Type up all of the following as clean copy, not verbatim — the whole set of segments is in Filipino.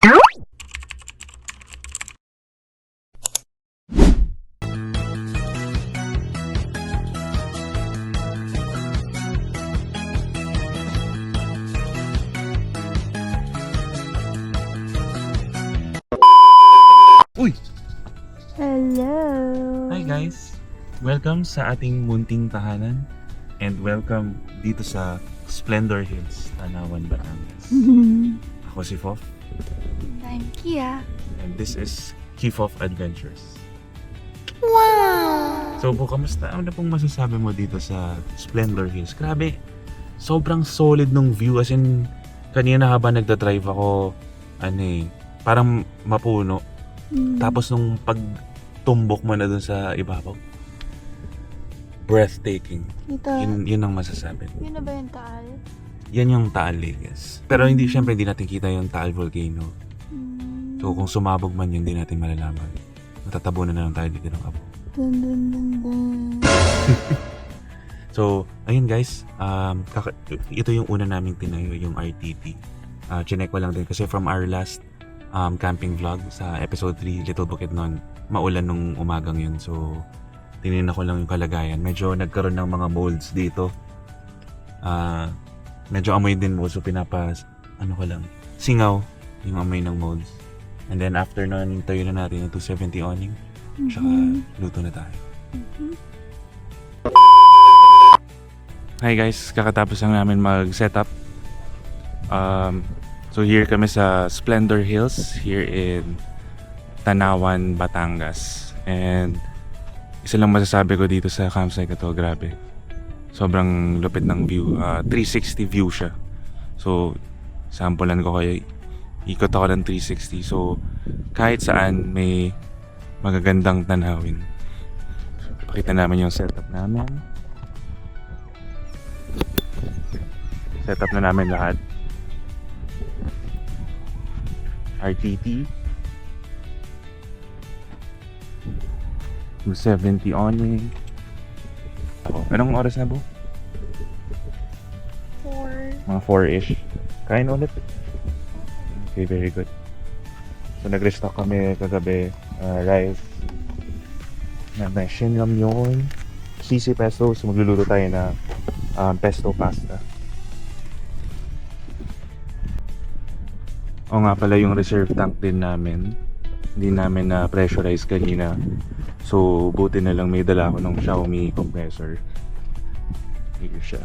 Uy! Hello! Hi guys! Welcome sa ating munting tahanan and welcome dito sa Splendor Hills, Tanawan, Batangas. Ako si Fof I'm Kia. and this is Kifof Adventures. Wow! So po, kamusta? Ano na pong masasabi mo dito sa Splendor Hills? Grabe, sobrang solid nung view, as in kanina habang nagdadrive ako, parang mapuno. Tapos nung pagtumbok mo na dun sa ibabaw, breathtaking. Ito, Yun ang masasabi. yun na ba yung taal? Yan yung Taal Lake. Pero syempre hindi natin kita yung Taal Volcano. So kung sumabog man yun, hindi natin malalaman. Matatabunan na lang tayo dito ng abo. Dun, dun, dun, dun. So, ayun guys, ito yung una naming tinayo, yung RTT. Chinek ko lang din kasi from our last camping vlog sa episode 3, Little Bukidnon, maulan nung umagang yun. So, tinignan ko lang yung kalagayan. Medyo nagkaroon ng mga molds dito. Medyo amoy din mo. So, singaw yung amoy ng molds. And then, after nun, tayo na natin yung 270 awning. Tsaka, luto na tayo. Hi guys, kakatapos lang namin mag-setup. So here kami sa Splendor Hills here in Tanawan, Batangas. And isa lang masasabi ko dito sa campsite na to, grabe. Sobrang lupit ng view. 360 view siya. So sampulan ko kayo. Ikot ako ng 360. So kahit saan may magagandang tanawin. So, pakita namin yung setup namin. Setup na namin lahat. RTT 270 awning. Anong oras na, Bo? 4. Mga 4-ish. Kain ulit. Okay, very good. So nag-restock kami kagabi. Rice na Shin Ramyun, sisi pesto. So magluluto tayo na pesto pasta. O nga pala, yung reserve tank din namin, hindi namin na pressurize kanina. So buti na lang may dala ako ng Xiaomi compressor. Here siya.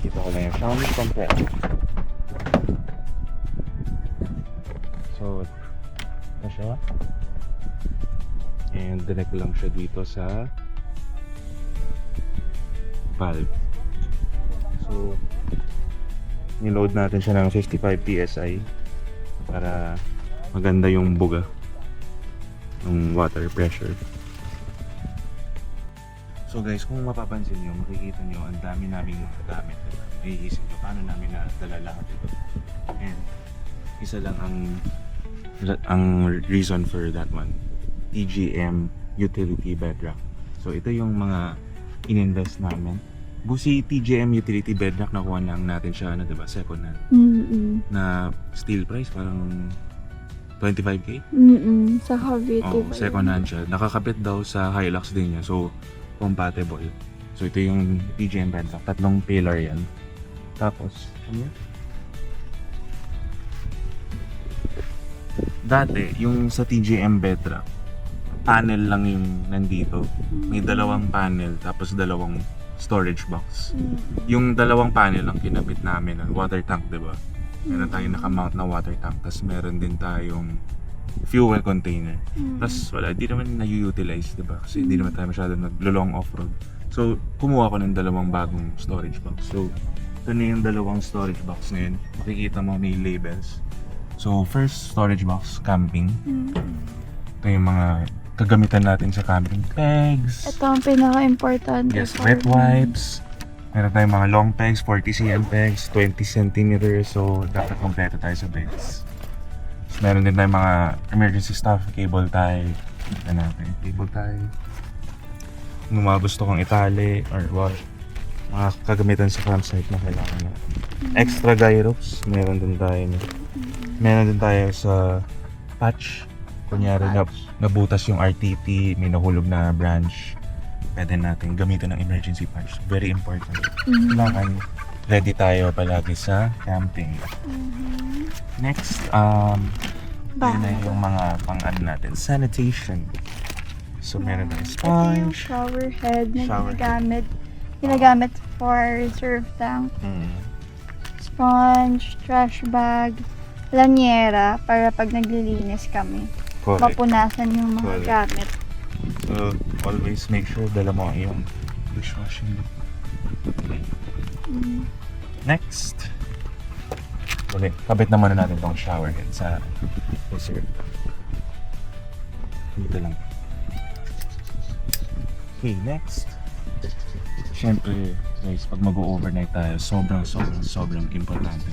Kita ko lang yung Xiaomi compressor. So ito siya. And direct lang siya dito sa valve. So niload natin siya ng 55 PSI para maganda yung buga ng water pressure. So guys, kung mapapansin nyo, makikita nyo ang dami naming mga gamit. Naiisip nyo paano namin nadala lahat ito. And isa lang ang reason for that one, TGM Utility Bedrock. So ito yung mga ininvest namin. Busi TGM Utility Bedrock, nakuha lang natin siya, diba, second hand. Na steel price, parang 25k? Sa Cavite Oh, second hand siya. Nakakapit daw sa Hilux din niya. So, compatible. So, ito yung TGM Bedrock. 3 pillar yan. Tapos, ano yan? Dati, yung sa TGM Bedrock, panel lang yung nandito. May 2 panel, tapos 2 storage box. Yung 2 panel lang kinabit namin ng water tank, diba? Meron tayong nakamount na water tank. Tapos meron din tayong fuel container. Tapos wala, di naman na-utilize, diba? Kasi hindi naman tayo masyado nag-long off-road. So, kumuha ko ng 2 bagong storage box. So, ito na yung 2 storage box ngayon. Makikita mo may labels. So, first storage box, camping. Ito yung mga kagamitan natin sa camping. Pegs. Ito ang pinaka-importante. Yes, wet wipes. Meron tayong mga long pegs, 40 cm pegs, 20 cm. So, dapat kompleto tayo sa pegs. Meron din tayong mga emergency stuff, cable tie. Cable tie. Kung mga gusto kong itali or wash, mga kagamitan sa campsite na kailangan na. Extra gyros, meron din tayo. Meron din tayo sa patch. Kunyari nabutas yung RTT, may nahulog na branch. Pwede natin gamitin ng emergency patch. Very important. Kailangan ready tayo palagi sa camping. Next, yun na yung mga pang-ano natin, sanitation. So, meron tayong Ito yung sponge. shower head na Shower ginagamit for reserve tank. Sponge, trash bag, lanyera para pag naglilinis kami. Correct. Mapunasan yung mga Correct. gamit. So, always make sure dala mo yung dishwashing liquid. Next. Ulit, kabit na muna natin tong shower head sa reserve. Dito lang. Okay, next. Siyempre, guys, pag mag-overnight tayo, sobrang importante.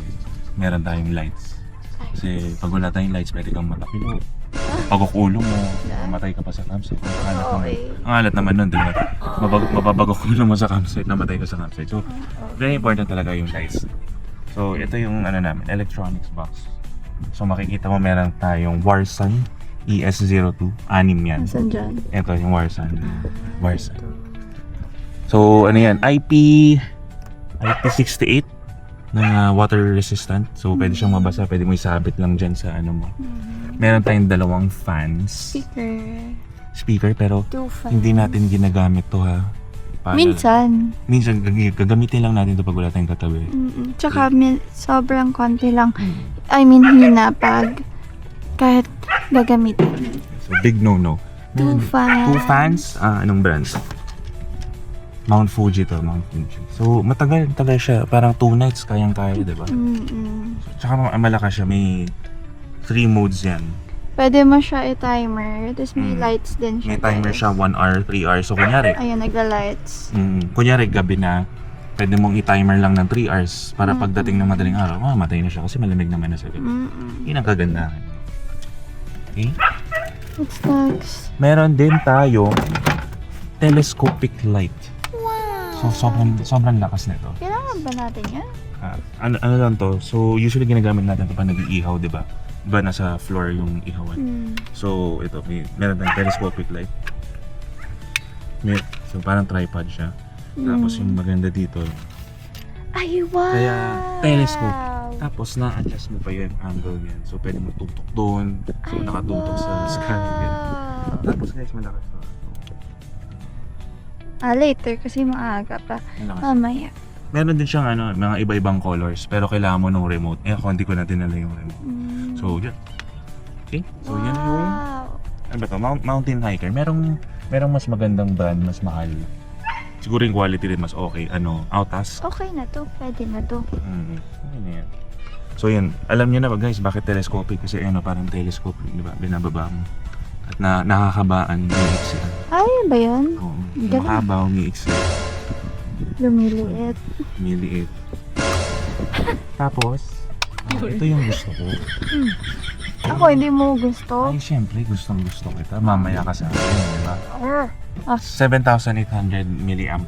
Meron tayong lights. Kasi pag wala tayong lights, pwede kang matapilo. Pagkukulong mo, mamatay ka pa sa campsite. Ang alat naman nun, di ba? Mababagkukulong mo sa campsite, namatay ka sa campsite. So, very important talaga yung lights. So, ito yung ano namin, electronics box. So, makikita mo meron tayong Warsan ES02, 6 yan. Nasaan dyan? Ito yung Warsan. So, ano yan, IP68 na water resistant. So, pwede siyang mabasa, pwede mo isabit lang dyan sa ano mo. Meron tayong dalawang fans. Speaker, pero 2 fans. hindi natin ginagamit to ha. Minsan. Minsan, gagamitin lang natin to pag wala tayong katabi. Tsaka sobrang konti lang. I mean, hina pag kahit gagamitin. So, big no-no. 2 fans. 2 fans, anong brand? Mount Fuji to, Mount Fuji. So, matagal siya. Parang 2 nights kayang-kaya, di ba? Tsaka malakas siya. May 3 modes yan. Pwede mo siya i-timer. Tapos may lights din siya. May timer guys. siya, 1 hour, 3 hours. So, kunyari, Ayan, nagla-lights. kunyari gabi na, pwede mong i-timer lang ng 3 hours para pagdating ng madaling araw, mamatay na siya kasi malamig naman na sa gabi. Yun ang kagandahan. Okay? What's next? Meron din tayo telescopic light. So, sobrang lakas nito. Kailangan ba natin yan? Ano lang to, so usually ginagamit natin ito pa nag-iihaw, di ba? Diba nasa floor yung ihawan. So, ito, meron tayong telescopic light. So, parang tripod siya. Tapos yung maganda dito, Ay, wow! kaya telescope. Tapos na-adjust mo pa yung angle yan. So, pwede mo tutok doon. So, nakatutok sa sky. Yan. Tapos guys, malakas to. Later kasi maaga pa. Malakas. Mamaya. Meron din siyang mga iba-ibang colors. Pero kailangan mo ng remote. Ako, hindi ko na dinala yung remote. So, yun. Okay? So, yan yung... Ano ba to? Mountain hiker. Merong mas magandang brand, mas mahal. Siguro yung quality din mas okay. Autas. Okay na to. Pwede na to. Okay na yan. So, yan. Alam niyo na ba guys, bakit telescopic? Kasi parang telescope, di ba? Binababa mo. At nakakabaan, umiiksian. Ay, ba yun? Oo. Galing. Makaba, umiiksian. Lumiliit. Miliit. Tapos, ito yung gusto ko. Ako, hindi mo gusto. Ay, syempre, gustong-gusto kita. Mamaya ka sa akin, di ba? 7,800 mAh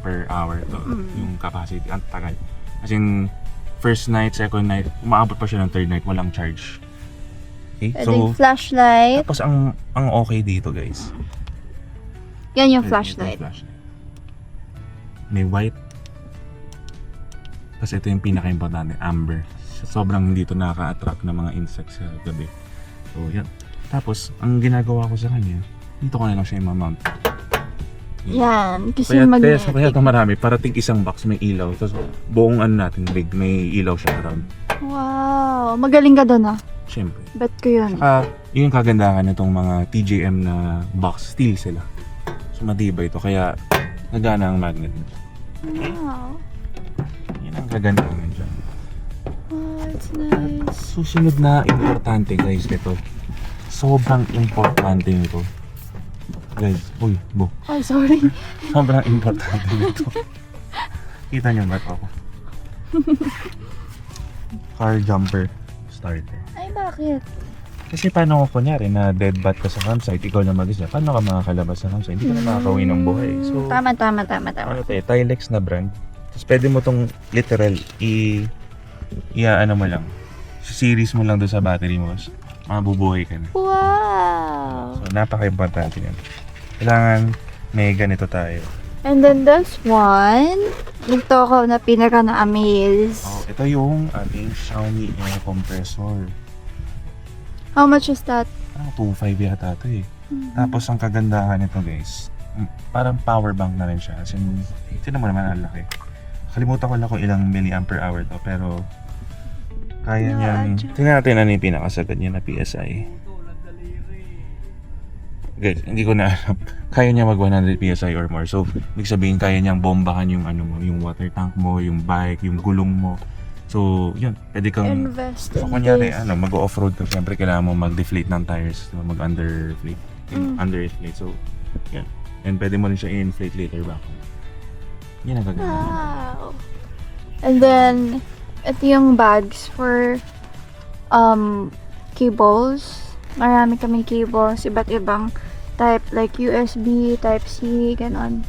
to, yung capacity. Ang tagal. As in, first night, second night, umaabot pa siya ng third night, walang charge. Okay? Pwedeng flashlight. Tapos ang okay dito, guys. Yan yung Ito flashlight. May white. Tapos ito yung pinaka-importante, amber. Sobrang hindi ito nakaka-attract ng mga insects sa gabi. So, yan. Tapos, ang ginagawa ko sa kanya, dito ko na lang siya i-mount. Yan. Kasi Kaya magnetic. ito marami. Parating isang box may ilaw. Tapos buong natin big, may ilaw siya around. Wow. Magaling ka doon Siyempre. Bet ko yun. Yun yung kagandahan nitong mga TJM na box. Steel sila. So matibay ito. Kaya nagana ang magnet nito. Wow. Yan ang kagandahan dyan. Oh, it's nice. Susunod na importante guys ito. Sobrang importante nito. Guys, Ay, sorry. sobrang importante nito. Kita nyo ba ito? Car jumper starter. Ay, bakit? Kasi paano kung kunyari na dead bat ka sa campsite, ikaw na mag-isa, paano ka makakalabas sa campsite? Hindi ka na makakauwi ng buhay. So, Tama. ano tayo, Tilex na brand. Tapos pwede mo tong literal ano mo lang. Series mo lang doon sa battery mo. Mabubuhay ka na. Wow! So, napaka-importante yan. Kailangan may ganito tayo. And then this one, ito ako na pinaka na-amaze. Oh, ito yung ating Xiaomi air compressor. How much is that? 2.5 yata ito eh. Tapos ang kagandahan nito guys, parang power bank na rin siya. As in, ito naman ang laki. Kalimutan ko lang kung ilang milliampere hour to, pero kaya niyang... Tingnan natin ano yung pinakasagot niya na PSI. Guys, hindi ko na alam. Kaya niya mag 100 PSI or more. So, ibig sabihin kaya niyang bombahan yung ano mo, yung water tank mo, yung bike, yung gulong mo. So, yun. Pwede kang... Invest So, in kunyari, this. mag-off-road ka, siyempre kailangan mo mag-deflate ng tires, mag-underflate, underinflate. So, yan. And pwede mo rin siya i-inflate later back. Yan ang gagawin. Wow! And then, ito yung bags for cables. Marami kaming cables, iba't ibang type, like USB, Type-C, ganon.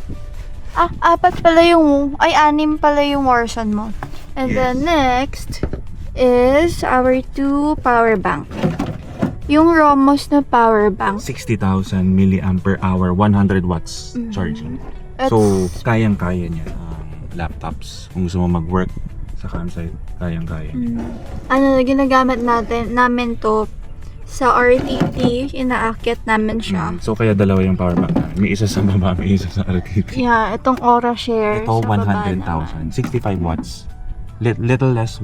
Apat pala yung, 6 pala yung version mo. And then next is our 2 power bank. Yung Romos na power bank. 60,000 milliampere hour, 100 watts charging. So, kayang-kaya niya laptops. Kung gusto mo mag-work sa campsite, kayang-kaya niya. Ginagamit namin to sa RTT, inaakit namin siya. So, kaya dalawa yung power bank namin. May isa sa baba, may isa sa RTP. Yeah, itong Aura Share Ito, sa baba naman. 100,000. 65 watts. Little less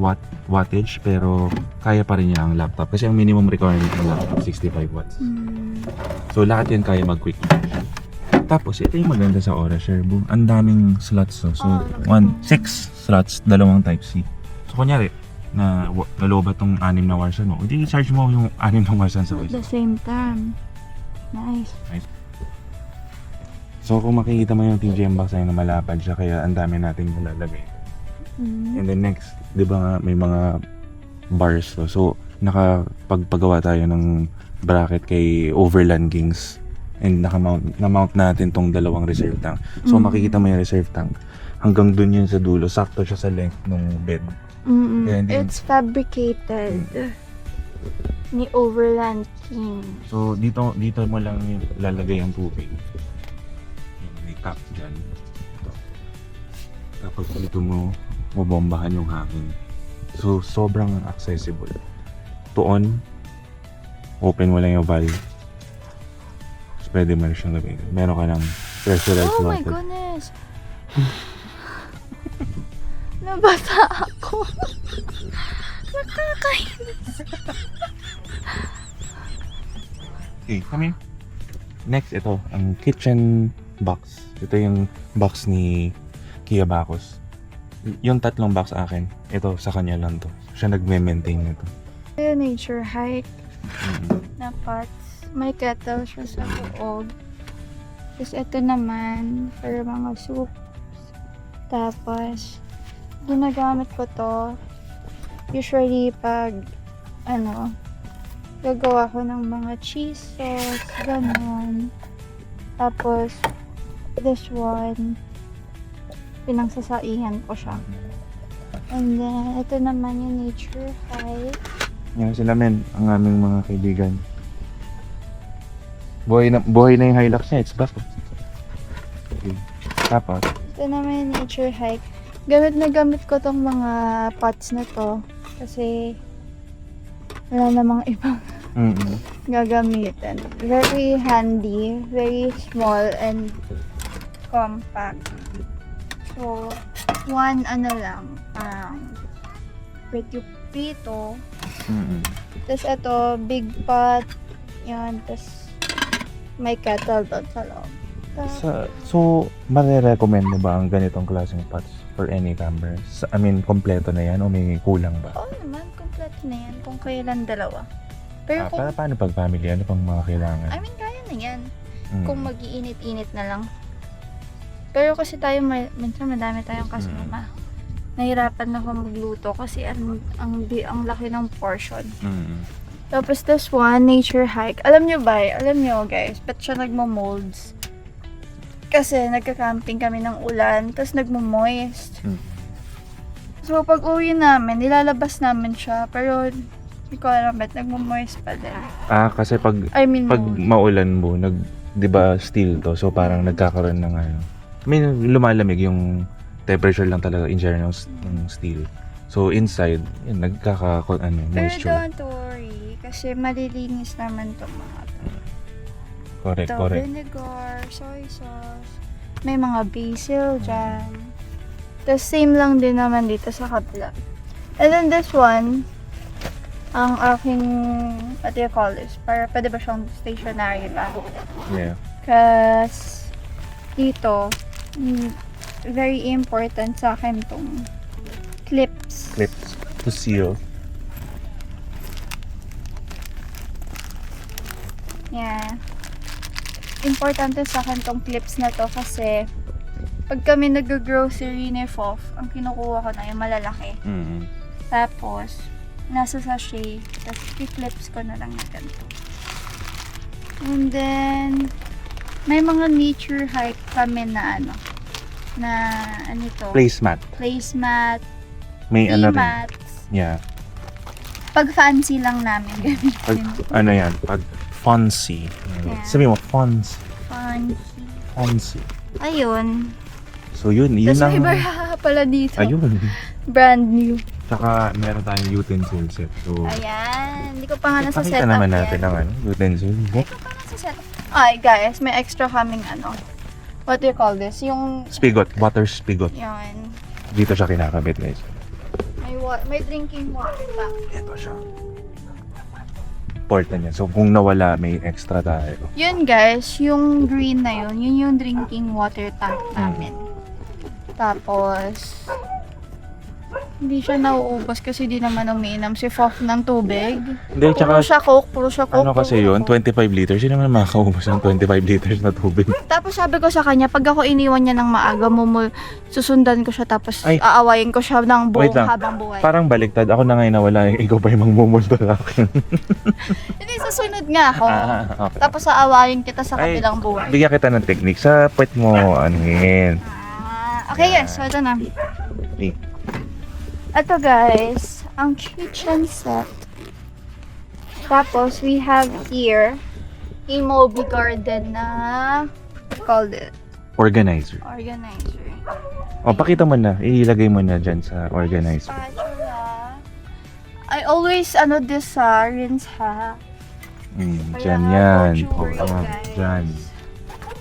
wattage, pero kaya pa rin niya ang laptop. Kasi ang minimum requirement ng laptop, 65 watts. So, lahat yan kaya mag-quick charge. Tapos, ito yung maganda sa Aura Share. Ang daming slots. So, 6 slots, 2 Type-C. So, kunyari, nalobat tong 6 na warsan mo, hindi i-charge mo yung 6 na warsan sa At the same time. Nice. So, kung makikita mo yung TGM box ay na malapad siya, kaya ang dami nating nalalagay. And then next, di ba nga may mga bars to. So, nakapagpagawa tayo ng bracket kay Overlandings. And na-mount natin tong 2 reserve tank. So, makikita mo yung reserve tank. Hanggang dun yun sa dulo. Sakto siya sa length ng bed. Kaya It's fabricated ni Overland King. So, dito mo lang lalagay ang tubig. May cap dyan. Ito. Tapos dito mo mabombahan yung hangin. So, sobrang accessible. To on, open mo lang yung valve. So, pwede mo rin siyang gawin. Meron ka ng pressurized Oh my water. goodness! Nabasa ako. Nakakainis. Okay, come here. Next, ito, ang kitchen box. Ito yung box ni Kia Bacchus. Yung 3 box akin, ito sa kanya lang to. Siya nagme-maintain nito. Ito yung nature hike na pots. May kettle siya sa loob. Tapos ito naman, for mga soups. Tapos, ginagamit ko to usually pag gagawa ko ng mga cheese sauce, ganon. Tapos, this one, pinangsasaihan ko siya. And then, ito naman yung nature hike. Yan sila men, ang aming mga kaibigan. Buhay na yung Hilux niya, it's back. Okay. Tapos, Ito naman yung nature hike. Gamit na gamit ko tong mga pots na to. Kasi, wala namang ibang gagamitin. Very handy, very small and compact. So, one lang, parang prito. Tapos ito, big pot. Yan, tapos may kettle doon sa loob. so, marirecommend mo ba ang ganitong klaseng pots for any camper? I mean, kompleto na yan o may kulang ba? Oo naman, kompleto na yan. Kung kailan dalawa. Pero kung, Paano pag family? Ano pang mga kailangan? I mean, kaya na yan. Kung mag-iinit-init na lang. Pero kasi tayo, minsan madami tayong kasama. Nahirapan ako magluto kasi ang laki ng portion. Tapos this one, nature hike. Alam nyo guys, ba't siya nagmo-molds? Kasi nagka-camping kami ng ulan, tapos nagmo-moist. Mm. So, pag uwi namin, nilalabas namin siya. Pero, hindi ko alam ba't nagmo-moist pa din. Kasi pag Moist. maulan mo, 'di ba steel to, so parang nagkakaroon ng ano. Lumalamig yung temperature lang talaga in general ng steel. So inside, yun, Pero moisture. don't worry, kasi malilinis naman itong mga to. Correct, Ito, correct. vinegar, soy sauce, may mga basil dyan. Tapos same lang din naman dito sa kabila. And then this one, ang aking, what do you call this? Para pwede ba siyang stationary ba? Yeah. Kasi dito, very important sa akin tong clips. Clips to seal. Yeah. Importante sa akin tong clips na to kasi pag kami nag-grocery ni Fof, ang kinukuha ko na yung malalaki. Mm-hmm. Tapos, nasa sachet. Tapos, i-clips ko na lang na ganito. And then, may mga nature hike kami na Placemat. placemat, May ano rin. mats. Yeah. Pag fancy lang namin Pag gamitin. yan, pag fancy. Yeah. Sabi mo, fancy. Fancy. Fancy. Ayun. So yun Tapos lang. may baraha pala dito. Ayun. Brand new. Tsaka meron tayong utensil set. So, Ayan. Hindi ko pa nga nasa pakita setup naman yan. natin ang utensil. Hindi ko pa nasa setup. Ay, guys, may extra kaming what do you call this? Yung, Spigot, water spigot. yan. Dito siya kinakabit, guys. May drinking water pa. Ito siya. Important yan. So kung nawala, may extra tayo. Yun, guys, yung green na yun yung drinking water tank namin. Tapos, hindi siya nauubos kasi di naman umiinom si Fof ng tubig. Hindi, Puro tsaka siya coke. ano kasi yun, 25 liters. Yun naman makakaubos ng 25 liters na tubig. Tapos sabi ko sa kanya, pag ako iniwan niya ng maaga, susundan ko siya tapos Ay. aawayin ko siya ng Wait buong lang. habang buhay. Parang baliktad. Ako na ngayon nawala. Ikaw pa yung mangmumulto sa akin. Hindi, susunod nga ako. Okay. Tapos aawayin kita sa Ay. kabilang buhay. Bigyan kita ng technique. Sa puwet mo, anuhin. Okay, yes. So, ito na. Okay. Ito, guys, ang kitchen set. Tapos, we have here a Moby Garden na called it Organizer. organizer. O, pakita mo na. Ilagay mo na dyan sa organizer. Spatula. I always, this rinse ha. Dyan yan. O, Sure, yan. guys. Dyan.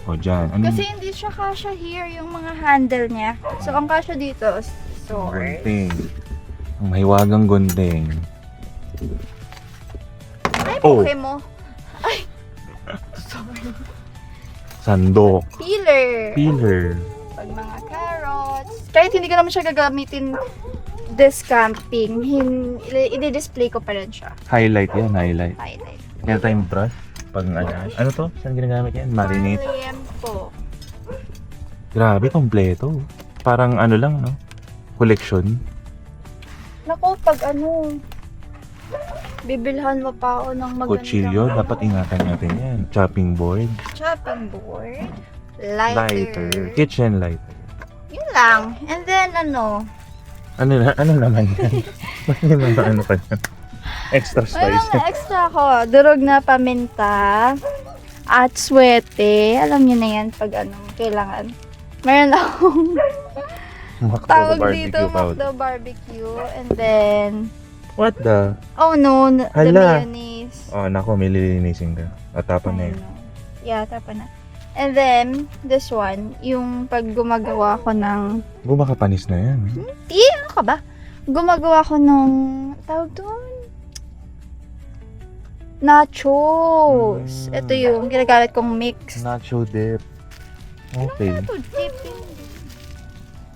O, dyan. Ano? Kasi hindi siya kasha here, yung mga handle niya. So, ang kasha dito, sword. Gunting. Ang mahiwagang gunting. Ay, Oh. buhay mo. Ay, sorry. Sandok. Peeler. Peeler. Pag mga carrots. Kahit hindi ko naman siya gagamitin this camping, i-display ko pa rin siya. Highlight yan, highlight. Highlight. Meron tayong brush. Pag ano to? Saan ginagamit yan? Marinate. Liempo. Grabe, kompleto. Parang ano lang, no? Collection. Naku, pag bibilhan mo pa ako ng magandang Kutsilyo, dapat ingatan natin yan. Chopping board. chopping board. Lighter. Kitchen lighter. Yun lang. And then, Ano naman yan? May mga ano pa yan? Extra may spice. mga extra ko. Durog na paminta. At swete. Alam niyo na yan pag kailangan. Meron akong Macdo tawag barbecue dito, powder. Macdo barbecue. And then, What the? oh no, the Hala. mayonnaise. Oh, nako, may lilinisin ka. Atapan na yun. Yeah, tapa na. And then, this one, yung pag gumagawa ko ng, Bumakapanis na yan. ano ka ba? Gumagawa ko ng, tawag doon, nachos. Ito yung ginagamit kong mix. Nacho dip. Okay. Ano to? Dipping.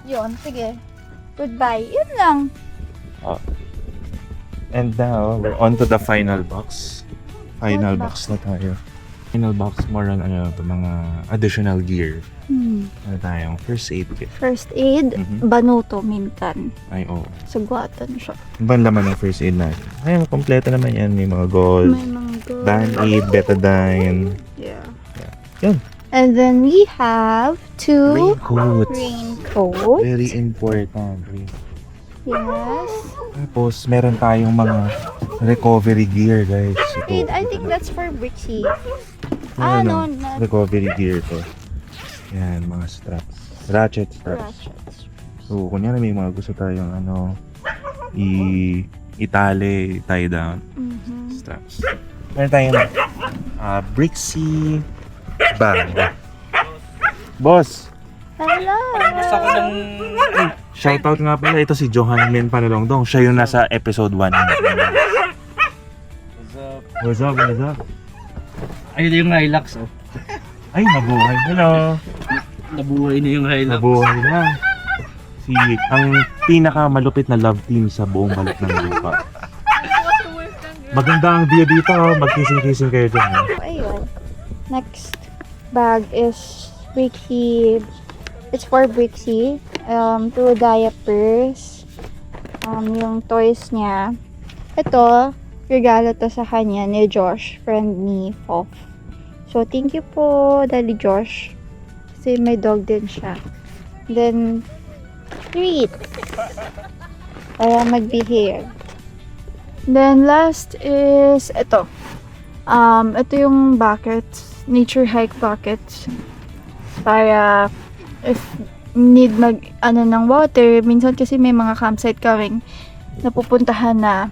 Yun, sige. Goodbye. Yun lang. And now, we're on to the final box. Final What box na tayo. Final box, more on mga additional gear. Ano tayong first aid kit. First aid, Mhm. banuto, mintan. Ay, oo. Sagwatan siya. Ibang laman ng first aid natin. Ay, kompleto naman yan. May mga gold, May mga gold. Band-Aid, Betadine. Yeah. And then we have 2 Raincoats. raincoats. Very important. Yes. Tapos, meron tayong mga recovery gear, guys. Wait, Ito. I think that's for Brixie. Ano, No, not recovery gear to. Yan, mga straps. Ratchet straps. ratchets. So, kunyari may mga gusto tayong itali, tie down straps. Meron tayong Brixie bag. Boss! Hello! Gusto ko ng... Shoutout nga pala, ito si Johan Min Panalongdong. Siya yung nasa episode 1. What's up? What's up? Ayun yung Hilux, oh. Ay, nabuhay. Hello! Nabuhay na yung Hilux. Nabuhay na. Ang pinakamalupit na love team sa buong balat ng lupa. Maganda ang view dito. Magkising-kising kayo dyan. Ayun. Next bag is Brixie. It's for Brixie. 2 diapers. Yung toys niya. Ito, regalo to sa kanya ni Josh, friend ni Fof. So, thank you po, Daddy Josh. Kasi may dog din siya. Then, treat. Para mag-behave. Then, last is ito. Ito yung buckets. Nature hike buckets. Para if need ng water. Minsan kasi may mga campsite kaming napupuntahan na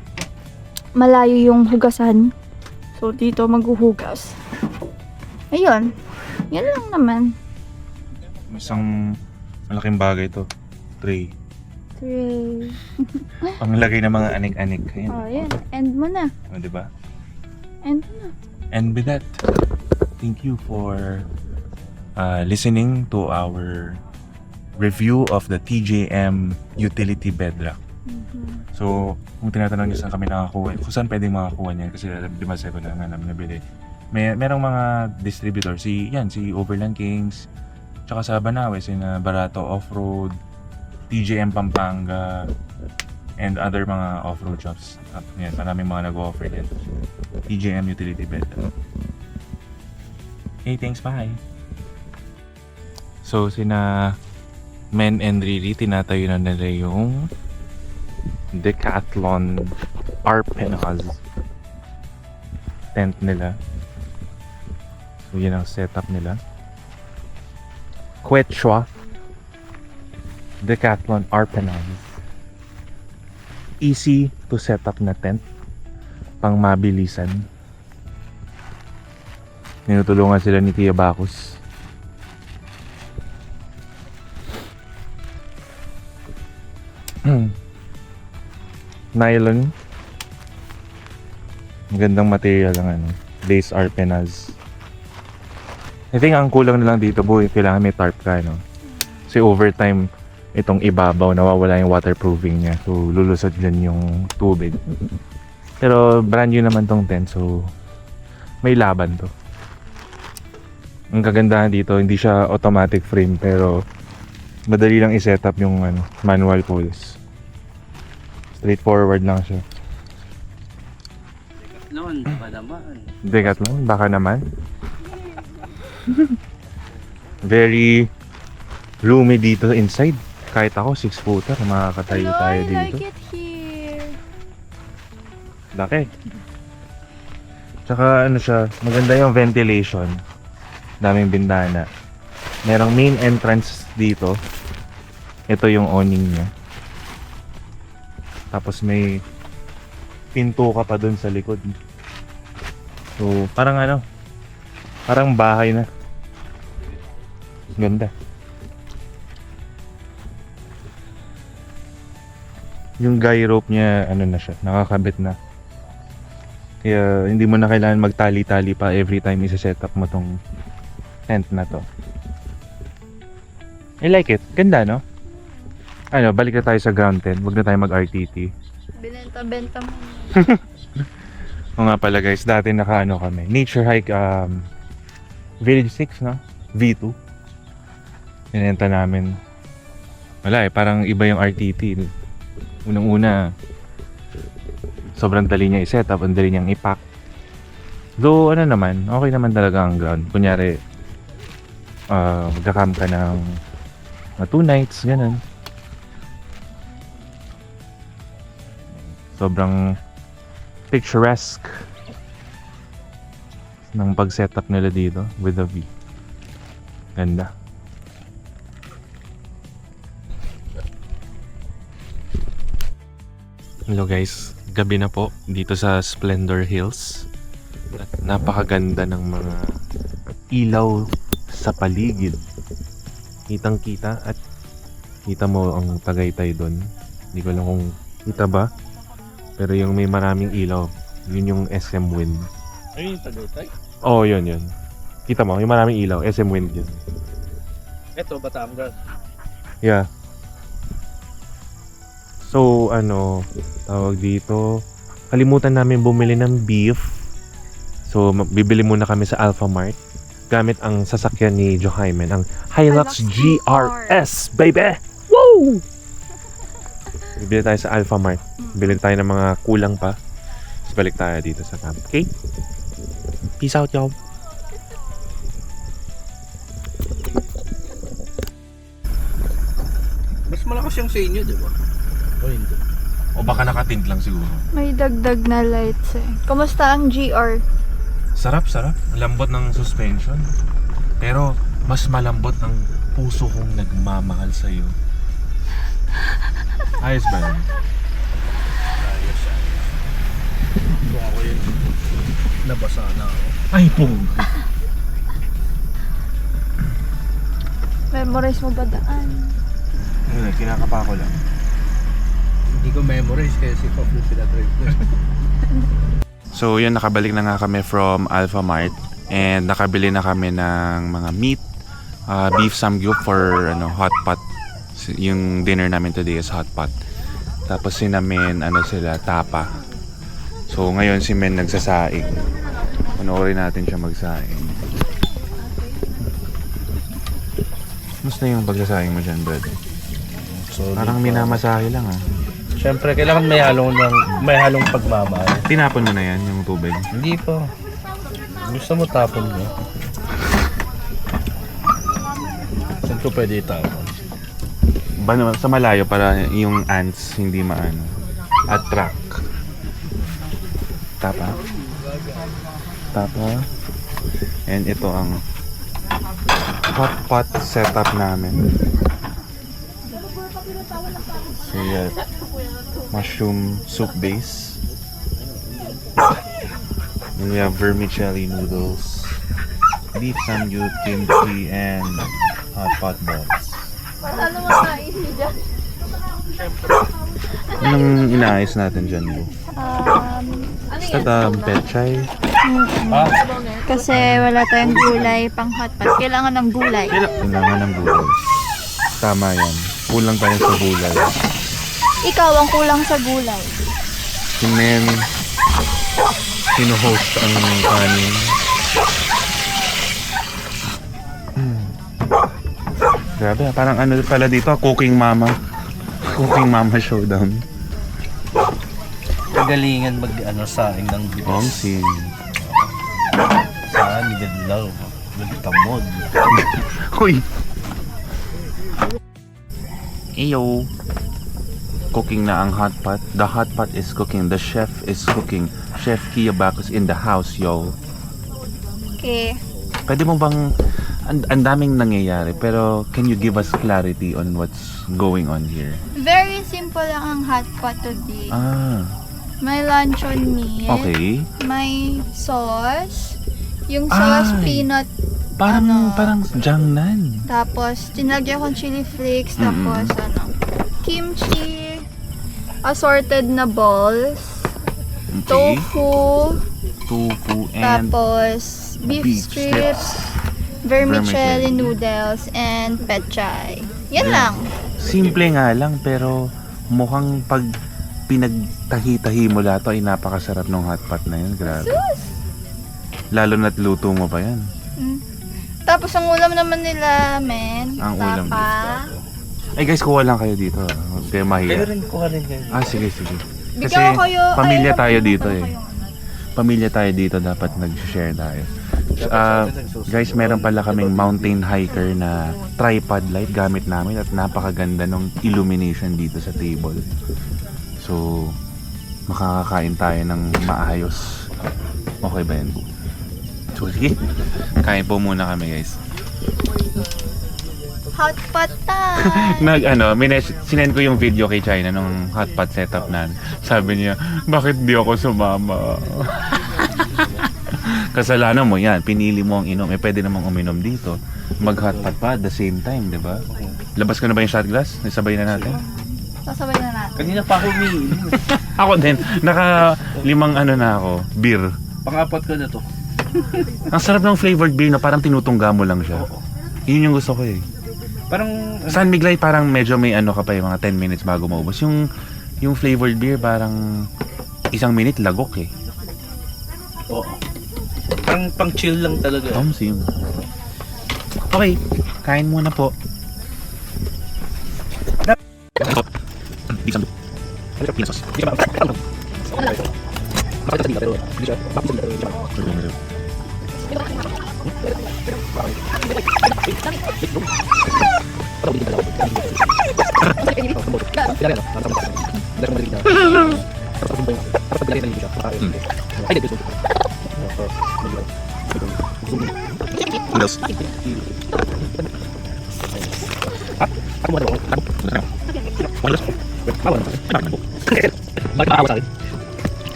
malayo yung hugasan. So, dito maghuhugas. Ayun. Yan lang naman. Isang malaking bagay to. Tray. Three. Panglagay ng mga anik-anik. Ayan. Oh, yan. End mo na. O, diba? End mo na. And with that, thank you for listening to our review of the TJM Utility Bedrock. So, kung tinatanong niyo saan kami nakakuha, kung saan pwedeng makakuha niyan, kasi lima ko na nga namin nabili. Merong mga distributor, si Overland Kings, tsaka sa Banawe, sina Barato Offroad, TJM Pampanga, and other mga off-road shops. At yan, maraming mga nag-offer din. TJM Utility Bed. Hey, thanks, bye! So, sina Men and Riri, tinatayo na nila yung Decathlon Arpenaz tent nila. So, yun ang setup nila. Quechua Decathlon Arpenaz. Easy to set up na tent. Pang mabilisan. Tinutulungan sila ni Tia Bacus. Nylon. Magandang material ang Lace Arpenaz. I think ang kulang na lang dito, boy, kailangan may tarp ka, no? Kasi overtime, itong ibabaw, nawawala yung waterproofing niya. So, lulusot dyan yung tubig. Pero, brand new naman tong tent, so, may laban to. Ang kagandahan dito, hindi siya automatic frame, pero, madali lang i-set up yung manual pulls. Straightforward lang siya. Noon, pa naman. Decathlon, baka naman. Very roomy dito inside. Kahit ako, 6-footer, makakatayo tayo dito. I like it here. Laki. Tsaka siya, maganda yung ventilation. Daming bintana. Merong main entrance dito. Ito yung awning niya. Tapos may pinto ka pa dun sa likod. So, parang parang bahay na. Ganda. Yung guy rope niya, na siya, nakakabit na. Kaya hindi mo na kailangan magtali-tali pa every time isa-set up mo tong tent na to. I like it. Ganda, no? Balik na tayo sa ground tent. Huwag na tayo mag-RTT. Binenta-benta mo. O nga pala guys, dati kami. Nature hike, Village 6, no? V2. Pinenta namin. Wala parang iba yung RTT. Unang-una, sobrang dali niya i-set up, ang dali niyang i-pack. Though, naman, okay naman talaga ang ground. Kunyari, magka-camp ka ng 2 nights, ganun. Sobrang picturesque ng pag-setup nila dito with the view. Ganda. Hello guys, gabi na po dito sa Splendor Hills. At napakaganda ng mga ilaw sa paligid. Kitang kita at kita mo ang Tagaytay doon. Hindi ko alam kung kita ba. Pero yung may maraming ilaw, yun yung SM Wind. Ayun yung Tagaytay? Oo, yun. Kita mo, yung maraming ilaw, SM Wind yun. Ito, Batangas. Yeah. So, tawag dito, kalimutan namin bumili ng beef. So, bibili muna kami sa Alpha Mart gamit ang sasakyan ni Jochaimen, ang Hilux GRS, baby! Woo! Bibili tayo sa Alpha Mart. Bili tayo ng mga kulang pa. Tapos balik tayo dito sa camp. Okay? Peace out, y'all. Mas malakas yung sa inyo, di ba? O hindi? O baka nakatint lang siguro. May dagdag na lights eh. Kumusta ang GR? Sarap. Lambot ng suspension. Pero mas malambot ang puso kong nagmamahal sa'yo. Ayos ba yun? Ayos. Kung ako yun, nabasa na ako. Ay, pong! Memorize mo ba daan? Kinakapa ko lang. Hindi ko memorize kasi si Pop yung sila-drive ko. So yun, nakabalik na nga kami from Alpha Mart. And nakabili na kami ng mga meat, beef samgyup for hot pot. Yung dinner namin today is hot pot. Tapos sinamin sila tapa. So ngayon si Men nagsasaing. Panoorin natin siya magsaing. Musta yung pagsasaing mo dyan, Brad? So, Parang minamasahe lang ah. siyempre, kailangan may halong pagmamahal. Tinapon mo na yan, yung tubig. Hindi pa. Gusto mo tapon mo? Saan ko pwede itapon? Sa malayo para yung ants hindi attract. Tapa. And ito ang hot pot setup namin. So yeah, mushroom soup base. And we have vermicelli noodles, beef samgyup, kimchi, and hot pot balls. Ano makain niyo dyan? Anong inaayos natin dyan, Bo? Basta pechay. Ah? Kasi wala tayong gulay pang hotpot. Kailangan ng gulay. Kailangan ng gulay. Tama yan. Kulang tayo sa gulay. Ikaw ang kulang sa gulay. Si Men, sino-host ang kanin. Grabe, parang pala dito, Cooking Mama Showdown. Kagalingan saing ng bilis. Bongsing. Saan, nigadlaw. Nagtamod. Hoy! Eyo! Cooking na ang hot pot. The hot pot is cooking. The chef is cooking. Chef Kia Bacchus in the house, yo. Okay. Pwede mo bang ang daming nangyayari pero can you give us clarity on what's going on here? Very simple lang ang hotpot today. May luncheon meat. Okay. May sauce. Yung sauce, Ay. peanut. Parang jangnan. Tapos, tinagyan kong chili flakes. Tapos, kimchi. Assorted na balls. Okay. Tofu. And Tapos, beef strips. Vermicelli noodles. And pechay. Yan lang. simple nga lang pero mukhang pag pinagtahi-tahi mo lahat ay napakasarap ng hotpot na yun. Grabe. Lalo na't luto mo pa yan. Tapos ang ulam naman nila, men. Ang ulam tapa. Ay guys, kuha lang kayo dito. Huwag kayo mahiya. Kuha rin kayo. Sige. Kasi Bigyan ko kayo. pamilya tayo bigyan dito ko eh. kayo. Pamilya tayo dito, dapat nag-share tayo. Guys, meron pala kaming mountain hiker na tripod light gamit namin at napakaganda ng illumination dito sa table. So, makakakain tayo ng maayos. Okay ba yan? So, sige. Kain po muna kami, guys. Hot pot time! Sinend ko yung video kay China nung hotpot setup na. Sabi niya, bakit di ako sumama? Kasalanan mo yan, pinili mo ang inom. Pwede namang uminom dito. Mag-hotpot pa at the same time, di ba? Labas ko na ba yung shot glass? Isabay na natin? Sasabay na natin. Kanina pa ako umiinom. Ako din, naka 5 na ako, beer. Pang-apat ko na to. Ang sarap ng flavored beer na parang tinutungga mo lang siya. Yun yung gusto ko eh. Parang San Miguel parang medyo may ka pa yung mga 10 minutes bago maubos. Yung flavored beer parang 1 minute lagok eh. Oo. Parang pang chill lang talaga. Tom's yun. Okay, kain muna po.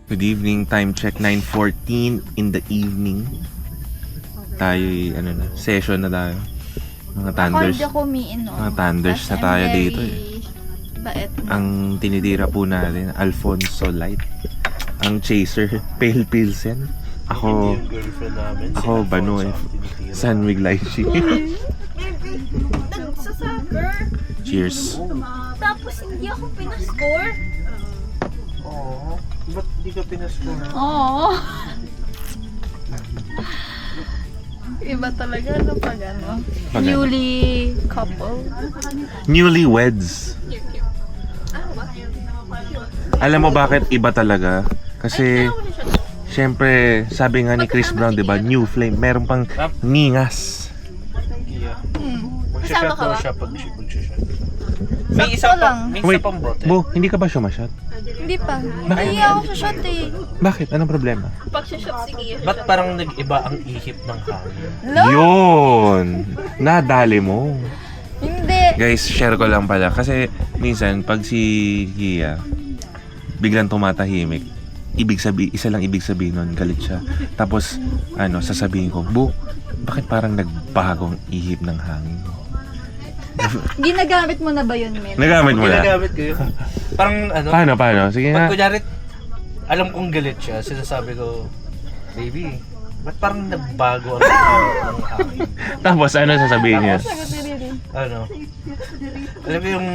Good evening, time check 9:14 in the evening. Tayo'y session na tayo. Mga thunders. Ako umiinom. Mga thunders na tayo dito eh. Bait mo. Ang tinitira po natin, Alfonso Light. Ang chaser, Pale Pilsen. Ako Bano eh. San Miguel. Nagsasoccer. Cheers. Tapos hindi ako pinascore. Oo. Ba't di ka pinascore? Oo. Iba talaga pag Pag newly couple. Newlyweds. Alam mo bakit iba talaga? Kasi syempre, sabi nga ni Chris Brown, 'di ba? New flame, meron pang ningas. Kasama ka ba? Siya pag siya. May isa lang. May Wait, isa pang bote. Bo, hindi ka ba shumashot? Hindi pa. Nahiya ako sa shot eh. Bakit? Anong problema? Pag sa shot, sige. Ba't parang nag-iba ang ihip ng hangin? No? Yun! Nadali mo. Hindi. Guys, share ko lang pala. Kasi minsan, pag si Gia biglang tumatahimik, isa lang ibig sabihin nun, galit siya. Tapos, sasabihin ko, Bu, bakit parang nagbagong ihip ng hangin? Ginagamit mo na ba yun, men? Nagamit mo na? Ginagamit ko yun. Parang Paano? Sige nga. pag kunyari, alam kong galit siya, sinasabi ko, baby, ba't parang nagbago ang ihip ng hangin? Tapos, sasabihin niya? Alam mo yung,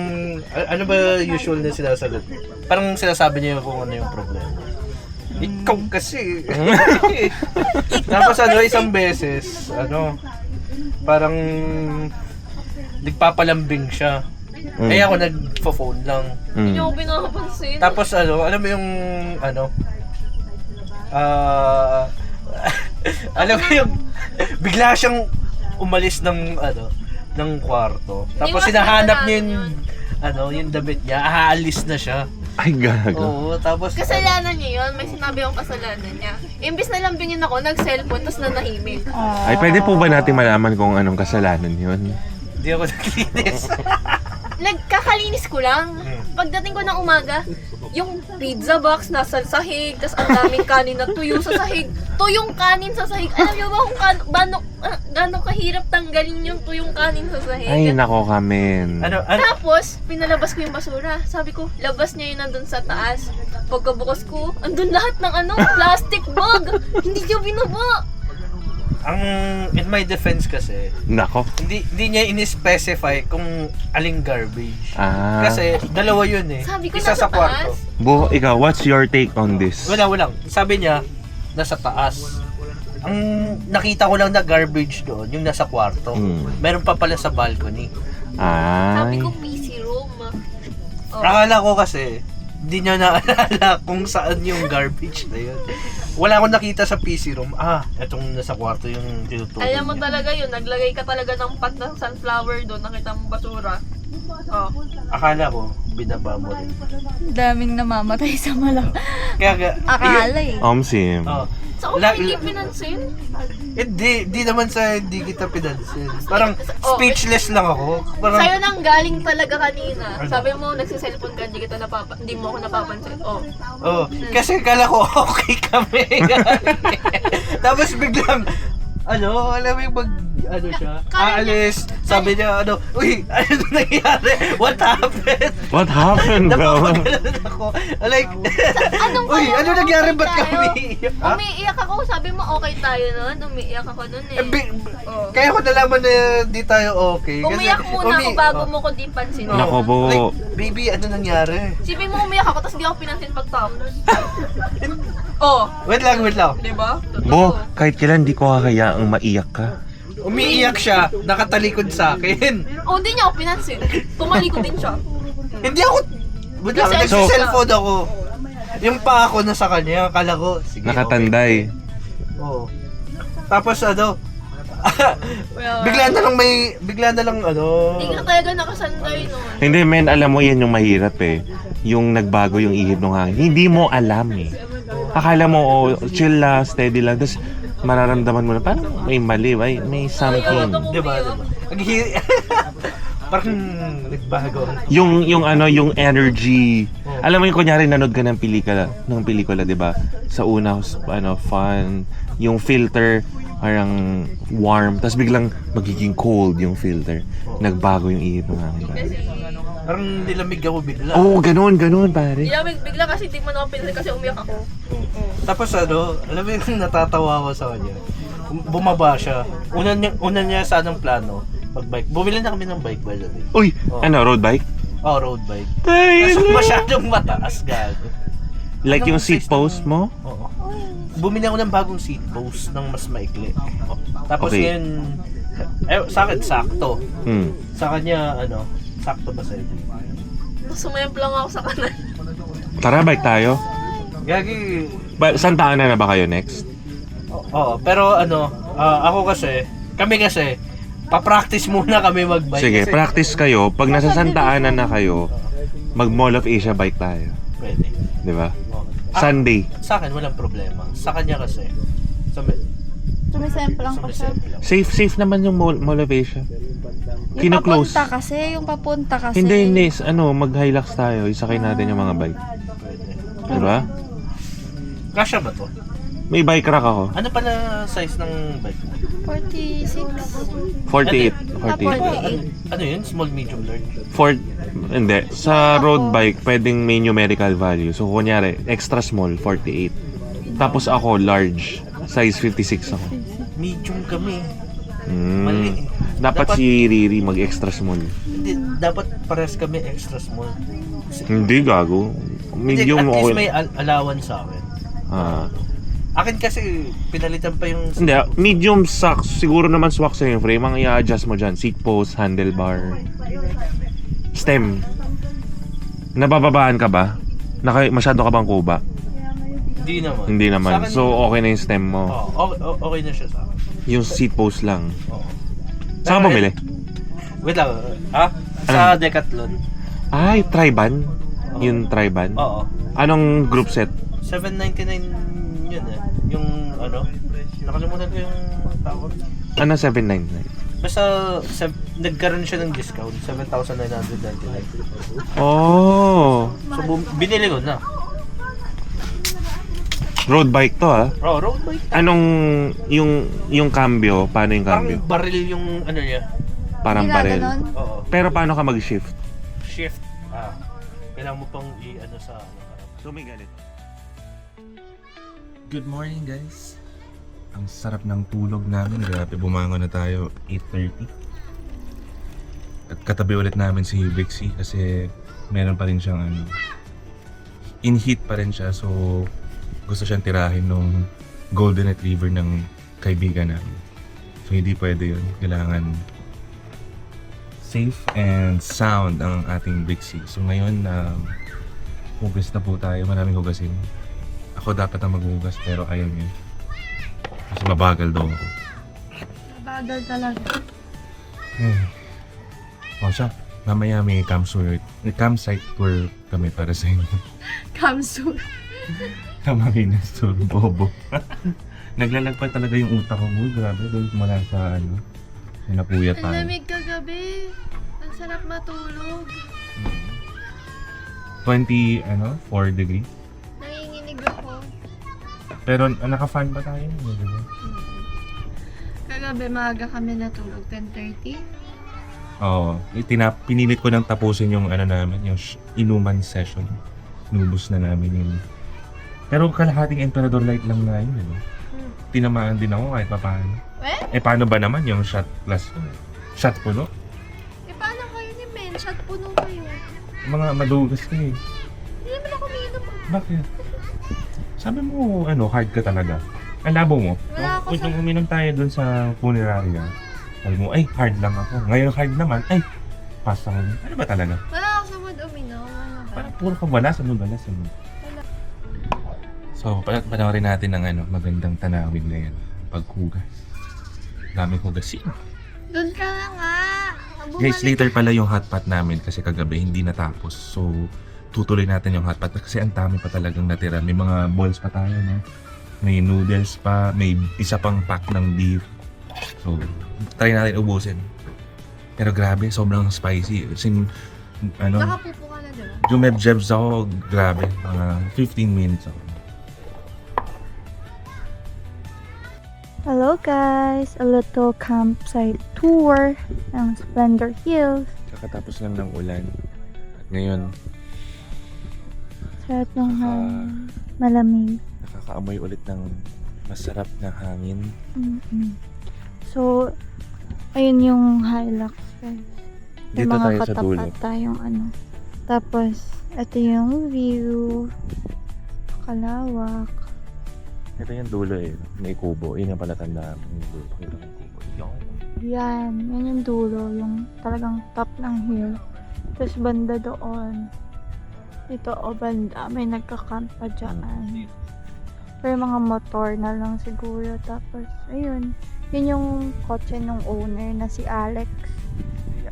ano ba usual na sinasagot? Parang sinasabi niya kung ano yung problema. Ikaw kasi. Tapos isang beses, parang nagpapalambing siya. Kaya ako nagpo-phone lang. Hindi ako pinapansin. Tapos alam mo yung alam mo yung bigla siyang umalis ng kwarto. Tapos hinahanap niya yung damit niya, aalis na siya. Ay, gago. Oo, tapos Kasalanan niya yun, may sinabi akong kasalanan niya. Imbis na lambingin ako, nag-cellphone, tapos nanahimik. Ay, pwede po ba natin malaman kung anong kasalanan yun? hindi ako naglinis. Nagkakalinis ko lang. Pagdating ko ng umaga, yung pizza box nasa sahig, tas ang daming kanin na tuyo sa sahig. Tuyong kanin sa sahig. Alam niyo ba kung gaano kahirap tanggalin yung tuyong kanin sa sahig? Ay, nako kamen. Ano? Tapos, pinalabas ko yung basura. Sabi ko, labas niya yun nandun sa taas. Pagkabukas ko, andun lahat ng plastic bag. Hindi niya binaba. In my defense kasi, Nako. hindi niya in-specify kung aling garbage. Ah. Kasi dalawa yun eh. Sabi ko, Isa nasa sa kwarto. taas. Ikaw, what's your take on this? Wala. Sabi niya, nasa taas. Ang nakita ko lang na garbage doon, yung nasa kwarto. Meron pa pala sa balcony. Sabi Ay. ko, PC room. Oh. Akala ko kasi, hindi niya naalala kung saan yung garbage na yun. Wala akong nakita sa PC room. Etong nasa kwarto yung tinutukoy Alam mo niya. talaga yun, naglagay ka talaga ng pot ng sunflower doon, nakita mo basura. Oh. Akala ko, binaba mo rin. Daming namamatay sa malam. Kaya, Akala eh. Sim. So, La- hindi pinansin? Hindi naman sa hindi kita pinansin. Parang Oh, speechless lang ako. Parang, Sa'yo nang galing talaga kanina. Sabi mo, nagsiselfon ka, hindi mo ako napapansin. Oh. kasi kala ko okay kami. Tapos biglang, alam mo yung siya, aalis, sabi niya, uy, ano nangyari? What happened? What happened, bro? Napapagalanan ako. Like, Anong uy, kaya ano kung nangyari? okay Ba't tayo? kami? Ha? Umiiyak ako, sabi mo okay tayo nun. Umiiyak ako nun eh. Oh. Kaya ko nalaman na di tayo okay. Kasi Umiyak muna ako bago mo ko di pansin. Nako po. Like, baby, ano nangyari? Sabi mo umiyak ako, tapos di ako pinansin pagtapos. Oh, Wait lang. di ba? Bo, kahit kailan di ko kakayaang maiyak ka. Umiiyak siya, nakatalikod sa akin. Oh, hindi niya ako pinansin. Tumalikod din siya. Hindi ako, wait lang, Kasi- nagsiselfone ako. Yung pa ako nasa kanya, akala ko, sige, Nakatanday. okay. Oo. Tapos Well, bigla na lang Hindi ka talaga nakasanday nun. Hindi, men, alam mo yan yung mahirap eh. Yung nagbago yung ihip ng hangin. Hindi mo alam eh. Akala mo, chill lang, steady lang. Tapos mararamdaman mo na, parang may mali, may something. Diba? Parang nagbago. Yung energy. Alam mo yung kunyari nanood ka ng pelikula, 'di ba? Sa una fun, yung filter parang warm, tapos biglang magiging cold yung filter. Nagbago yung ihip ng hangin. Parang nilamig ako bigla. Oo, ganun pare. Bigla kasi di mo na ako pinansin kasi umiyak ako. Tapos alam mo yung natatawa ko sa kanya. Bumaba siya. Una niya sanang plano, mag-bike. Bumili na kami ng bike by the way. Uy, Oh. road bike? Road bike. Ay, Kaso masyadong mataas, gago. like yung Anong seat size post mo? Oo. Bumili ako ng bagong seat post ng mas maikli. Tapos Okay. ngayon, sa akin, sakto. Hmm. Sa kanya, sakto ba sa'yo? Sumayap lang ako sa kanan. Tara, bike tayo. Gagi, Saan taan na ba kayo next? oo. Pero kami kasi, pa-practice muna kami mag-bike. Sige, Kasi- practice kayo. Pag nasa Santa Ana na kayo, mag Mall of Asia bike tayo. Pwede. Di ba? Oo. Sunday. Sa akin, walang problema. Sa kanya kasi, Sumisemple lang pa siya. Safe naman yung Mall of Asia. Yung Kino-close. papunta kasi. Hindi. Mag-Hilux tayo. Isakay natin yung mga bike. Pwede. Di ba? Kasya ba to? May bike rack ako. Ano pala size ng bike mo? 46. 48. 48. Ano yun? Small, medium, large? Hindi. Sa road bike, pwedeng may numerical value. So, kunyari, extra small, 48. Tapos ako, large. Size 56 ako. Medium kami. Mali. Dapat si Riri mag-extra small. Hindi, dapat pares kami extra small. Hindi, gago. Medium At least okay. may allowance sa akin. Akin kasi, pinalitan pa yung... Hindi, medium sucks. Siguro naman swak sa yung frame. Ang i-adjust mo dyan. Seat post, handlebar, stem. Nabababaan ka ba? Masyado ka bang kuba? Hindi naman. Hindi naman. Sa akin, So, okay na yung stem mo. okay na siya sa akin. Yung seat post lang. Oo. Saan ka bumili? Wait lang. Sa Decathlon. Ay, Triban? Yung Triban? Oo. Anong group set? $7.99 yun eh. Yung nakalimutan ko yung tawag. Ano 799? Basta nagkaroon siya ng discount, 7,999. Oh! So binili ko na. Road bike to ah. Oh, road bike. Anong yung cambio? Paano yung cambio? Parang baril yung ano niya. Parang Hindi baril. gaganon? Oo. Pero paano ka mag-shift? Shift. Kailangan mo pang i-ano sa harap. So may ganito. Good morning guys. Ang sarap ng tulog namin. Grabe, bumangon na tayo 8:30. At katabi ulit namin si Bixie kasi meron pa rin siyang in heat pa rin siya, so gusto siyang tirahin nung golden retriever ng kaibigan namin. So hindi pwede yun. Kailangan safe and sound ang ating Bixie. So ngayon, hugas na po tayo. Maraming hugasin. Ako dapat ang maghugas pero ayaw niya. Kasi mabagal daw ako. Bagal talaga. O siya, mamaya may campsite tour kami para sa inyo. Kamsu. Kamarinas tour, bobo. Naglalagpay talaga yung utak ko. Grabe, doon mula sa napuyat Ang tayo. lamig kagabi. Ang sarap matulog. 4 degrees. Nanginginig ako. Pero naka-fan ba tayo? Diba? Kagabi maaga kami natulog, 10:30. Oo. Pinilit ko nang tapusin yung namin, yung inuman session. Nubos na namin yung... Pero kalahating emperador light lang na yun. Tinamaan din ako kahit paano. Paano ba naman yung shot plus shot puno? Paano kayo ni Men? Shot puno kayo. Mga madugas ka eh. Hindi naman ako umiinom. Bakit? Sabi mo, hard ka talaga. Ang labo mo. Wala ako Nung uminom tayo dun sa funeraria, sabi mo, ay, hard lang ako. Ngayon hard naman, ay, pasa mo. Ano ba talaga? Wala ako sa mood uminom. Ano ba? Parang puro ka wala sa mo. So, panoorin natin ng magandang tanawin na yan. Paghugas. Daming hugasin. Doon ka na nga. Guys, later pala yung hotpot namin kasi kagabi hindi natapos. So, tutuloy natin yung hotpot kasi ang dami pa talagang natira. May mga balls pa tayo, no? May noodles pa, may isa pang pack ng beef. So, try natin ubusin. Pero grabe, sobrang spicy. Sin, Nakapupo ka na, diba? jumeb-jebs ako, grabe. Mga 15 minutes ako. Hello guys! A little campsite tour ng Splendor Hills. Kakatapos lang ng ulan. At ngayon, Sarap ng hangin. Malamig. nakakaamoy ulit ng masarap na hangin. Mm-mm. So, ayun yung Hilux guys. May Dito mga tayo sa dulo. katapat tayong Tapos, ito yung view. Kalawak. Ito yung dulo eh. May kubo. Yun yung palatandaan. Yung dulo. Ito yung kubo. Yan. Yan yung dulo. Yung talagang top ng hill. Tapos banda doon. Ito o banda. May nagka-camp pa dyan. Pero mga motor na lang siguro. Tapos, ayun. Yun yung kotse ng owner na si Alex.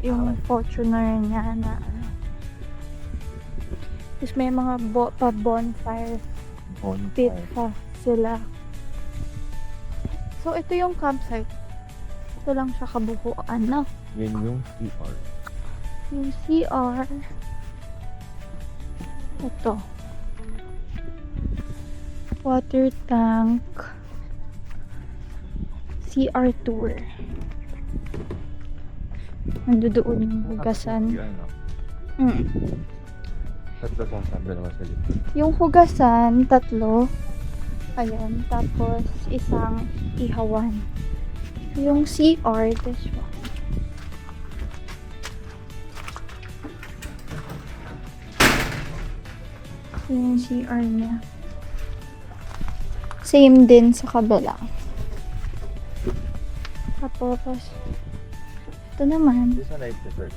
Yung Fortuner niya na Tapos may mga bonfire pit pa sila. So, ito yung campsite. Ito lang siya kabuuan, no? Yan yung CR. Yung CR. Ito. Water tank. CR tour. Nandoon yung hugasan. Tatlo sa sabi naman sa dito. Yung hugasan, 3. Ayan. Tapos, isang ihawan. Yung CR, this one. Yung CR niya. Same din sa kabila. Tapos, ito naman. Sa light preferred.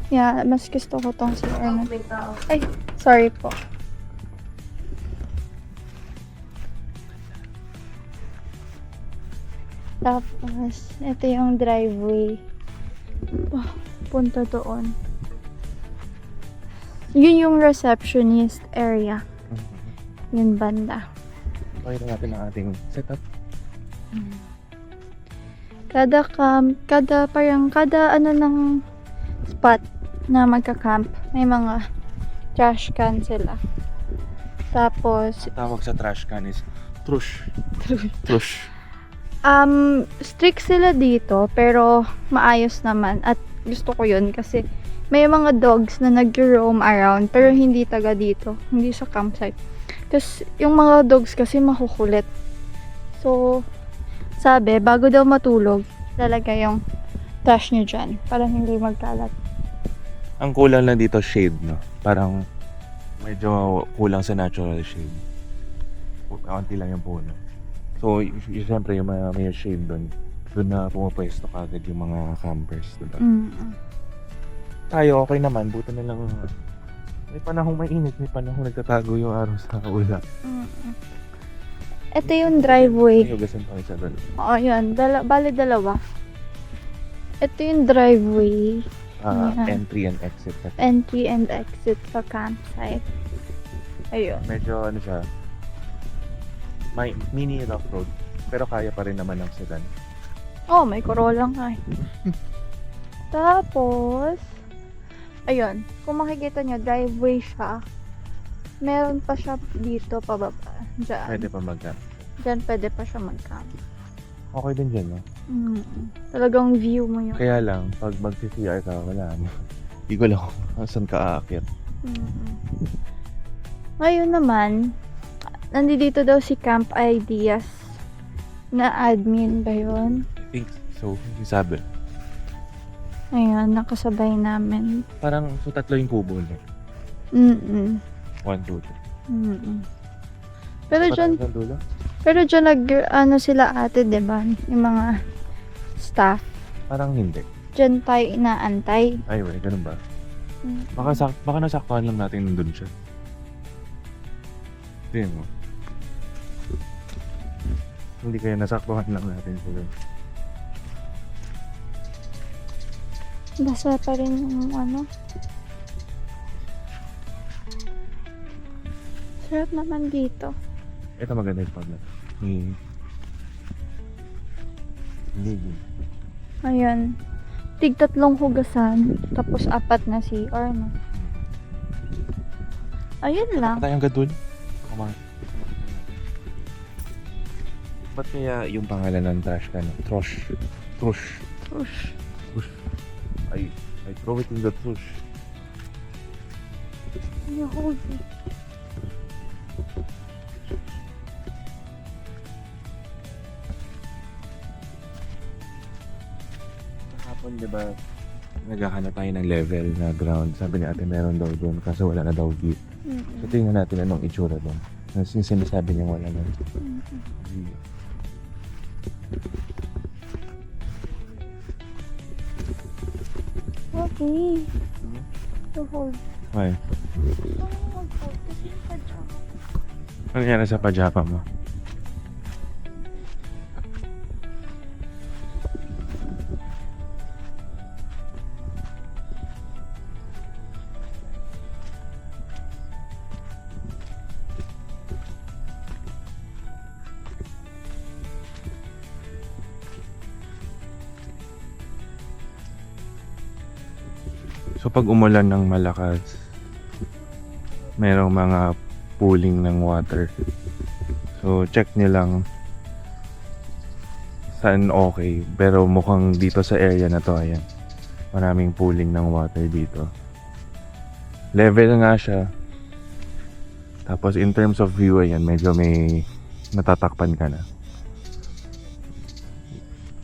Yeah, mas gusto ko tong CR na. Ay, sorry po. Tapos, ito yung driveway. Punta doon. Yun yung receptionist area. Yun banda. Pakita natin ang ating setup. Kada ano ng spot na magka-camp, may mga trash can sila. Tapos, Ang tawag sa trash can is trush. Trush. strict sila dito, pero maayos naman. At gusto ko yun kasi may mga dogs na nag-roam around, pero hindi taga dito. Hindi sa campsite. Tapos, yung mga dogs kasi makukulit. So, sabi, bago daw matulog, lalagay yung trash nyo dyan para hindi magkalat. Ang kulang lang dito shade, no? Parang medyo kulang sa natural shade. Kaunti lang yung puno. So, siyempre yung may shade doon na pumapwesto kagad yung mga campers, diba? Tayo, okay naman. Buta na lang. May panahong mainit, may panahong nagtatago yung araw sa ulap. Ito yung driveway. May hugasan pa isa doon. Oo, yun. Bali dalawa. Ito yung driveway. Ayan. Entry and exit. Entry and exit sa campsite. Ayun. Medyo ano siya, may mini rough road. Pero kaya pa rin naman ng sedan. Oh, may Corolla nga eh. Tapos, ayun. Kung makikita nyo, driveway siya. Meron pa siya dito pababa. Diyan. Pwede pa mag-camp. Diyan pwede pa siya mag-camp. Okay din dyan, no? Talagang view mo yun. Kaya lang, pag mag-CR ka, wala mo. Hindi ko lang kung saan ka aakyat. Ngayon naman, nandito daw si Camp Ideas na admin ba yun? I think so, yung sabi. Ayun, nakasabay namin. Parang so tatlo yung kubo, no? 1, 2, 3. Pero dyan, ano sila ate, diba? Yung mga staff. Parang hindi. Dyan tayo inaantay. Ay, wait, ganun ba? Baka nasaktuhan lang natin nandun siya. Tingin mo. Hindi kaya nasaktuhan lang natin siya. Basa pa rin yung ano. Sarap naman dito. Ito maganda yung pag na. Hindi. Ayan. Tig-3 hugasan. Tapos 4 na CR, no? Ayun lang. Tayong gadul. Ba't kaya yung pangalan ng trash can? Trush. Ush. I throw it in the trush. You hold it. Kahapon, di ba, naghahanap tayo ng level na ground. Sabi ni ate meron daw doon kaso wala na daw view. So tingnan natin anong itsura doon. Yung sinasabi niya wala na view. Okay. You hold. Okay. Hold. Kasi yung pajama. Ano nangyari sa pajama mo? So pag umulan ng malakas, merong mga pooling ng water. So check nyo lang saan okay. Pero mukhang dito sa area na to, ayan, maraming pooling ng water dito. Level nga siya. Tapos in terms of view, ayan, medyo may natatakpan ka na.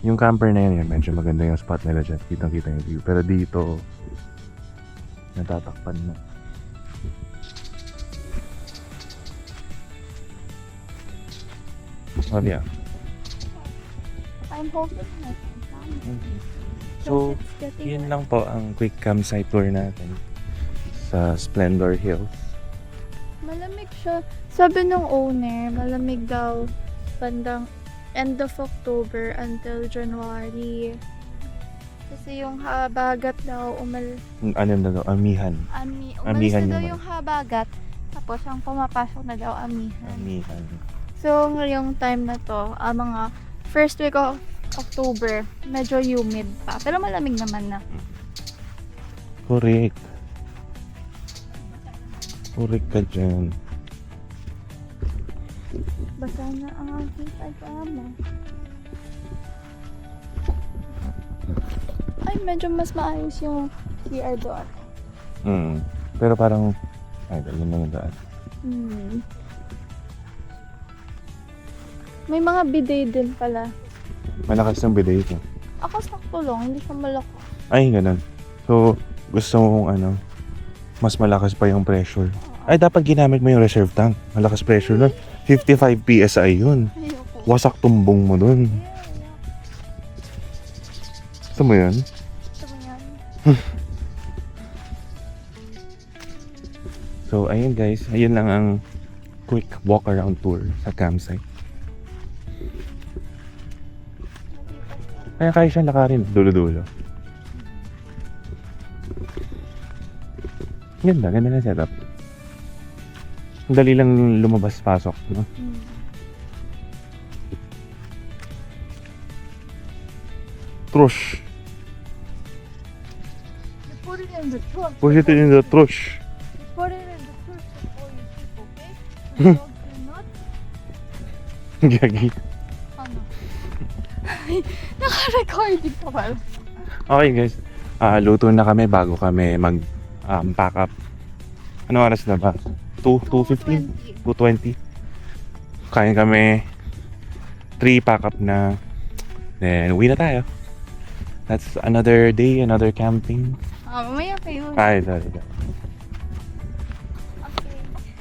Yung camper na yan, medyo maganda yung spot nila dyan. Kitang-kita yung view. Pero dito, natatakpan na. Oh, yeah. I'm holding my So, yun lang po ang quick campsite tour natin sa Splendor Hills. Malamig siya. Sabi nung owner, malamig daw bandang end of October until January. Kasi yung habagat daw Ano na daw? Amihan. umalis Amihan na daw yung yung habagat. Tapos ang pumapasok na daw amihan. Amihan. So ngayong time na to, mga first week of October. Medyo humid pa. Pero malamig naman na. Correct. Correct ka dyan. Basa na ang aking pagkama. Ay, medyo mas maayos yung CR doon. Pero parang, ay, galing na yung daan. May mga bidet din pala. Malakas ng bidet ito. Ako sakto lang, hindi siya malaki. Ay, ganun. So, gusto mong mas malakas pa yung pressure. Ay, dapat ginamit mo yung reserve tank. Malakas pressure nun. 55 PSI yun. Ayoko. Wasak tumbong mo dun. Gusto mo yun? Gusto ko yan. So, ayun guys. Ayun lang ang quick walk around tour sa campsite. Kaya siyang lakarin. Dulo-dulo. Ganda na setup. Ang dali lang lumabas-pasok, no? Trush. You put it in the truck. Push it in the trush. You put it in the truck before you keep, okay? You do not. Gagi. Ano? Naka-recording pa pala. Okay guys. Luto na kami bago kami mag pack up. Ano oras na ba? 2:15? 2:20. Kain kami 3 pack up na. Then uwi na tayo. That's another day, another camping. Mamaya kayo. Ay, sorry. Okay.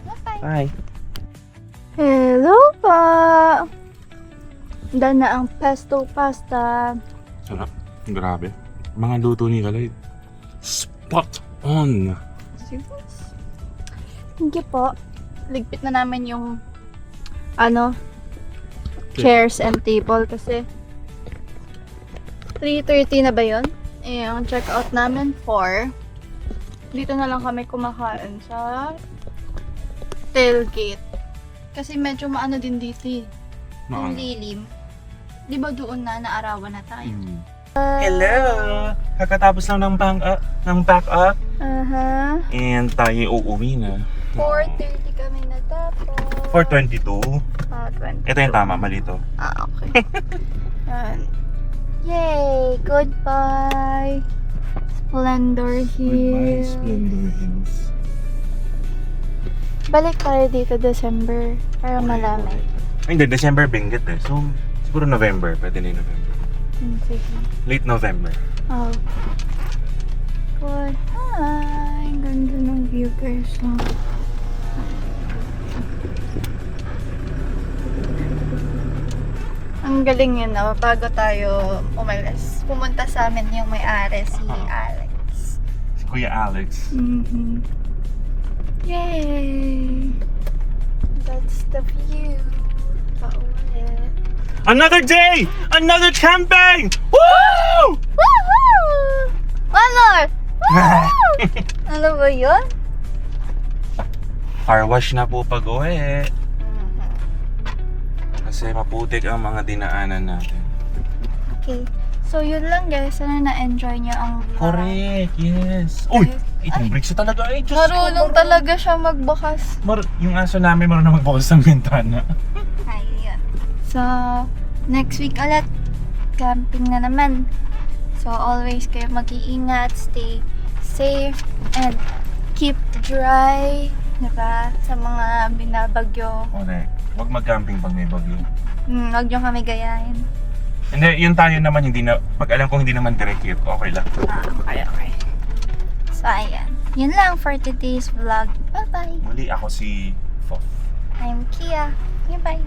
Bye-bye. Bye. Hello pa! Dahil na ang pesto pasta. Sarap. Grabe. Mga luto ni Kaloy. Spot on. Thank you po. Ligpit na namin yung chairs and table kasi 3:30 na ba yun? Eh, ang check-out namin 4. Dito na lang kami kumakain sa tailgate. Kasi medyo maano din dito eh. Ang lilim. Di ba doon na naarawan na tayo? Hello! Kakatapos lang ng pack up. Aha. And tayo uuwi na. 4:30 kami natapos. 4:22. 20. Ito yung tama, mali to. Okay. Yan. Yay! Goodbye! Splendor Hills. Hills. Balik tayo dito December para malamig. Ay, hindi, December binggit eh. So, siguro November. Pwede na yung November. Sige. Late November. Oh. Good. Hi! Ang ganda ng view guys. Oh. Ang galing yun, no? Bago tayo umalis. Pumunta sa amin yung may-ari, si Alex. Si Kuya Alex. Yay! That's the view. Pauwi. Another day! Another camping! Woo! Woohoo! One more! Woohoo! Ano ba yun? Car wash na po pag uwi. Kasi maputik ang mga dinaanan natin. Okay. So, yun lang guys. Sana na-enjoy niyo ang vlog. Correct, yes. Uy! Itong bricks na talaga. Ay, Diyos ko, Marunong talaga siya magbukas. Yung aso namin marunong magbukas ng bintana. Ayun. So, next week ulit, camping na naman. So, always kayo mag-iingat, stay safe, and keep dry. Diba? Sa mga binabagyo. Correct. Huwag mag-camping pag may bagyo. Huwag nyo kami gayahin. Hindi, yun tayo naman, hindi na, pag alam kong hindi naman direct hit, okay lang. Okay. So, ayan. Yun lang for today's vlog. Bye-bye. Muli ako si Fof. I'm Kia. Bye-bye.